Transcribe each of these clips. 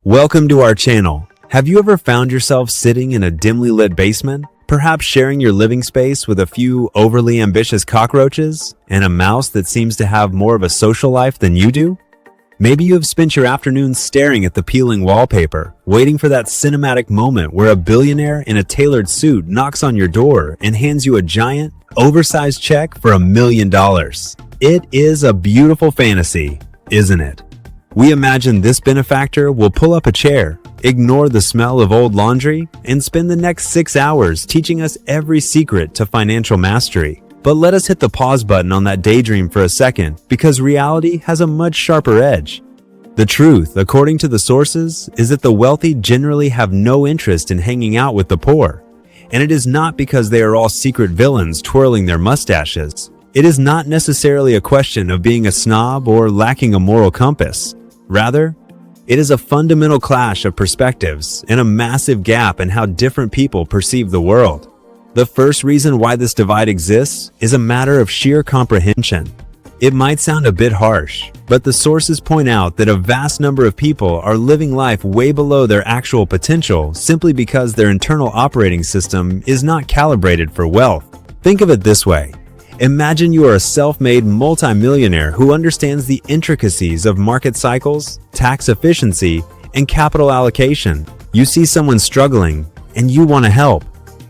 Welcome to our channel. Have you ever found yourself sitting in a dimly lit basement, perhaps sharing your living space with a few overly ambitious cockroaches and a mouse that seems to have more of a social life than you do? Maybe you have spent your afternoon staring at the peeling wallpaper, waiting for that cinematic moment where a billionaire in a tailored suit knocks on your door and hands you a giant, oversized check for $1 million. It is a beautiful fantasy, isn't it? We imagine this benefactor will pull up a chair, ignore the smell of old laundry, and spend the next 6 hours teaching us every secret to financial mastery. But let us hit the pause button on that daydream for a second, because reality has a much sharper edge. The truth, according to the sources, is that the wealthy generally have no interest in hanging out with the poor. And it is not because they are all secret villains twirling their mustaches. It is not necessarily a question of being a snob or lacking a moral compass. Rather, it is a fundamental clash of perspectives and a massive gap in how different people perceive the world. The first reason why this divide exists is a matter of sheer comprehension. It might sound a bit harsh, but the sources point out that a vast number of people are living life way below their actual potential simply because their internal operating system is not calibrated for wealth. Think of it this way. Imagine you are a self-made multimillionaire who understands the intricacies of market cycles, tax efficiency, and capital allocation. You see someone struggling, and you want to help.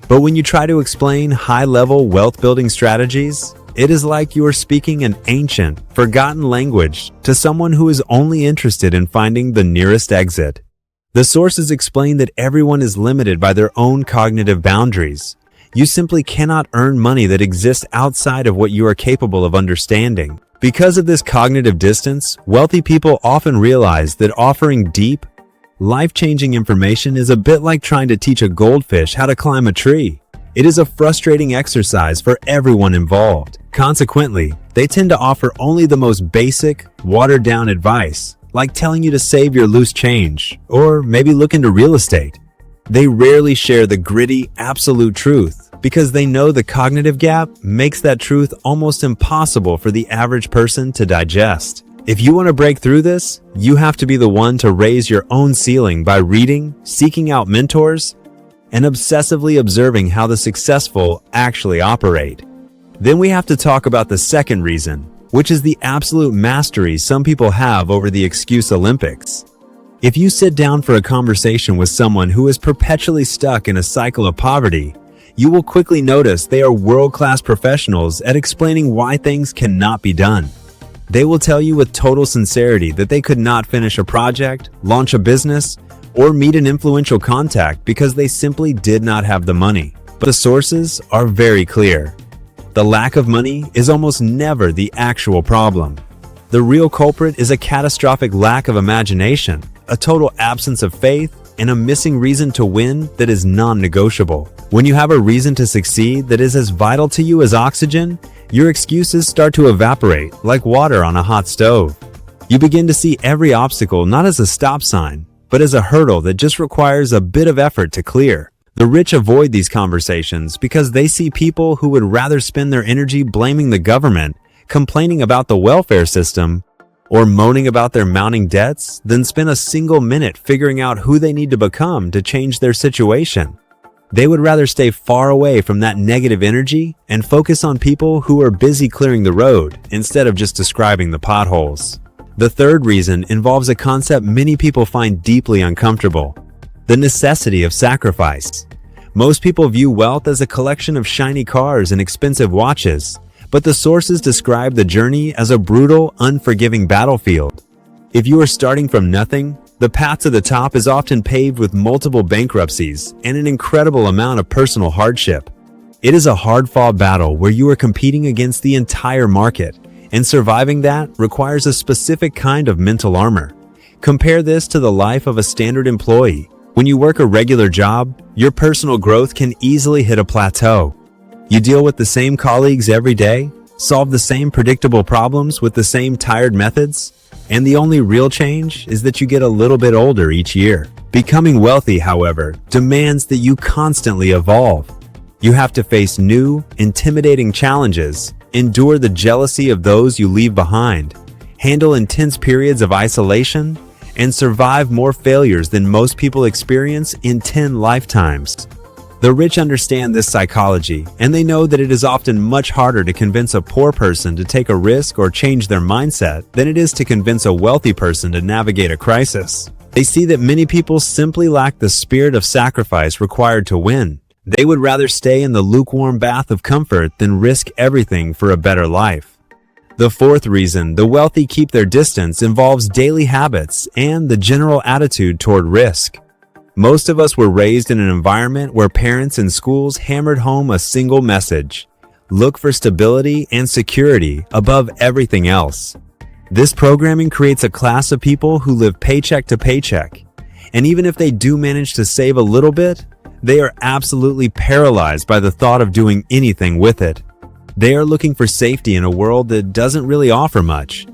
But when you try to explain high-level wealth-building strategies, it is like you are speaking an ancient, forgotten language to someone who is only interested in finding the nearest exit. The sources explain that everyone is limited by their own cognitive boundaries. You simply cannot earn money that exists outside of what you are capable of understanding. Because of this cognitive distance, wealthy people often realize that offering deep, life-changing information is a bit like trying to teach a goldfish how to climb a tree. It is a frustrating exercise for everyone involved. Consequently, they tend to offer only the most basic, watered-down advice, like telling you to save your loose change, or maybe look into real estate. They rarely share the gritty, absolute truth because they know the cognitive gap makes that truth almost impossible for the average person to digest. If you want to break through this, you have to be the one to raise your own ceiling by reading, seeking out mentors, and obsessively observing how the successful actually operate. Then we have to talk about the second reason, which is the absolute mastery some people have over the excuse Olympics. If you sit down for a conversation with someone who is perpetually stuck in a cycle of poverty, you will quickly notice they are world-class professionals at explaining why things cannot be done. They will tell you with total sincerity that they could not finish a project, launch a business, or meet an influential contact because they simply did not have the money. But the sources are very clear. The lack of money is almost never the actual problem. The real culprit is a catastrophic lack of imagination, a total absence of faith, and a missing reason to win that is non-negotiable. When you have a reason to succeed that is as vital to you as oxygen, your excuses start to evaporate like water on a hot stove. You begin to see every obstacle not as a stop sign, but as a hurdle that just requires a bit of effort to clear. The rich avoid these conversations because they see people who would rather spend their energy blaming the government, complaining about the welfare system, or moaning about their mounting debts than spend a single minute figuring out who they need to become to change their situation. They would rather stay far away from that negative energy and focus on people who are busy clearing the road instead of just describing the potholes. The third reason involves a concept many people find deeply uncomfortable: the necessity of sacrifice. Most people view wealth as a collection of shiny cars and expensive watches, but the sources describe the journey as a brutal, unforgiving battlefield. If you are starting from nothing, the path to the top is often paved with multiple bankruptcies and an incredible amount of personal hardship. It is a hard-fought battle where you are competing against the entire market, and surviving that requires a specific kind of mental armor. Compare this to the life of a standard employee. When you work a regular job, your personal growth can easily hit a plateau. You deal with the same colleagues every day, solve the same predictable problems with the same tired methods, and the only real change is that you get a little bit older each year. Becoming wealthy, however, demands that you constantly evolve. You have to face new, intimidating challenges, endure the jealousy of those you leave behind, handle intense periods of isolation, and survive more failures than most people experience in 10 lifetimes. The rich understand this psychology, and they know that it is often much harder to convince a poor person to take a risk or change their mindset than it is to convince a wealthy person to navigate a crisis. They see that many people simply lack the spirit of sacrifice required to win. They would rather stay in the lukewarm bath of comfort than risk everything for a better life. The fourth reason the wealthy keep their distance involves daily habits and the general attitude toward risk. Most of us were raised in an environment where parents and schools hammered home a single message: look for stability and security above everything else. This programming creates a class of people who live paycheck to paycheck, and even if they do manage to save a little bit, they are absolutely paralyzed by the thought of doing anything with it. They are looking for safety in a world that doesn't really offer much.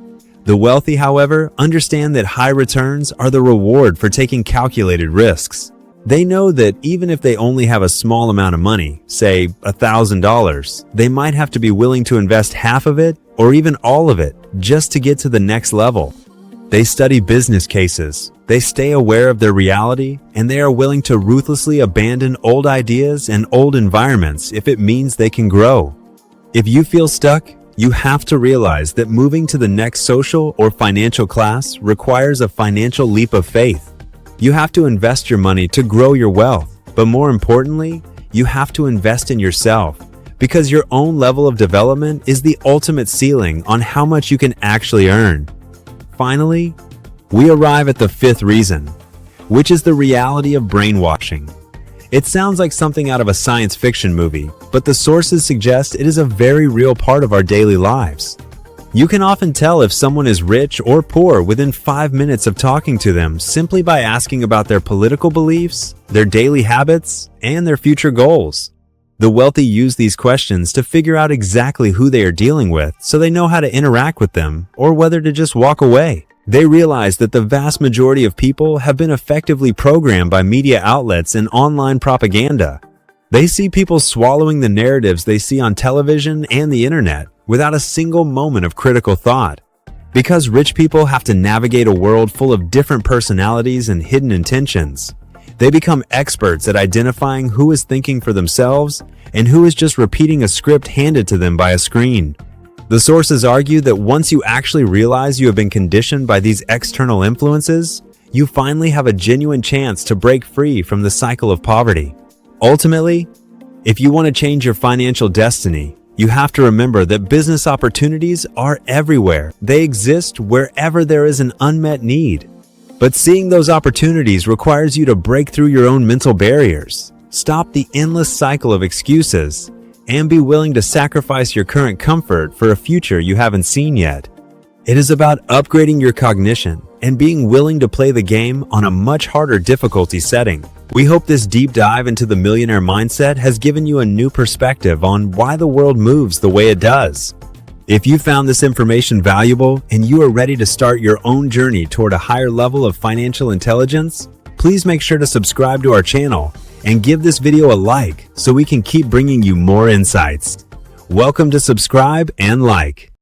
The wealthy, however, understand that high returns are the reward for taking calculated risks. They know that even if they only have a small amount of money, say $1,000, they might have to be willing to invest half of it or even all of it just to get to the next level. They study business cases, they stay aware of their reality, and they are willing to ruthlessly abandon old ideas and old environments if it means they can grow. If you feel stuck, you have to realize that moving to the next social or financial class requires a financial leap of faith. You have to invest your money to grow your wealth, but more importantly, you have to invest in yourself, because your own level of development is the ultimate ceiling on how much you can actually earn. Finally, we arrive at the fifth reason, which is the reality of brainwashing. It sounds like something out of a science fiction movie, but the sources suggest it is a very real part of our daily lives. You can often tell if someone is rich or poor within 5 minutes of talking to them simply by asking about their political beliefs, their daily habits, and their future goals. The wealthy use these questions to figure out exactly who they are dealing with so they know how to interact with them or whether to just walk away. They realize that the vast majority of people have been effectively programmed by media outlets and online propaganda. They see people swallowing the narratives they see on television and the internet without a single moment of critical thought. Because rich people have to navigate a world full of different personalities and hidden intentions, they become experts at identifying who is thinking for themselves and who is just repeating a script handed to them by a screen. The sources argue that once you actually realize you have been conditioned by these external influences, you finally have a genuine chance to break free from the cycle of poverty. Ultimately, if you want to change your financial destiny, you have to remember that business opportunities are everywhere. They exist wherever there is an unmet need. But seeing those opportunities requires you to break through your own mental barriers, stop the endless cycle of excuses, and be willing to sacrifice your current comfort for a future you haven't seen yet. It is about upgrading your cognition and being willing to play the game on a much harder difficulty setting. We hope this deep dive into the millionaire mindset has given you a new perspective on why the world moves the way it does. If you found this information valuable and you are ready to start your own journey toward a higher level of financial intelligence, please make sure to subscribe to our channel and give this video a like so we can keep bringing you more insights. Welcome to Subscribe and Like.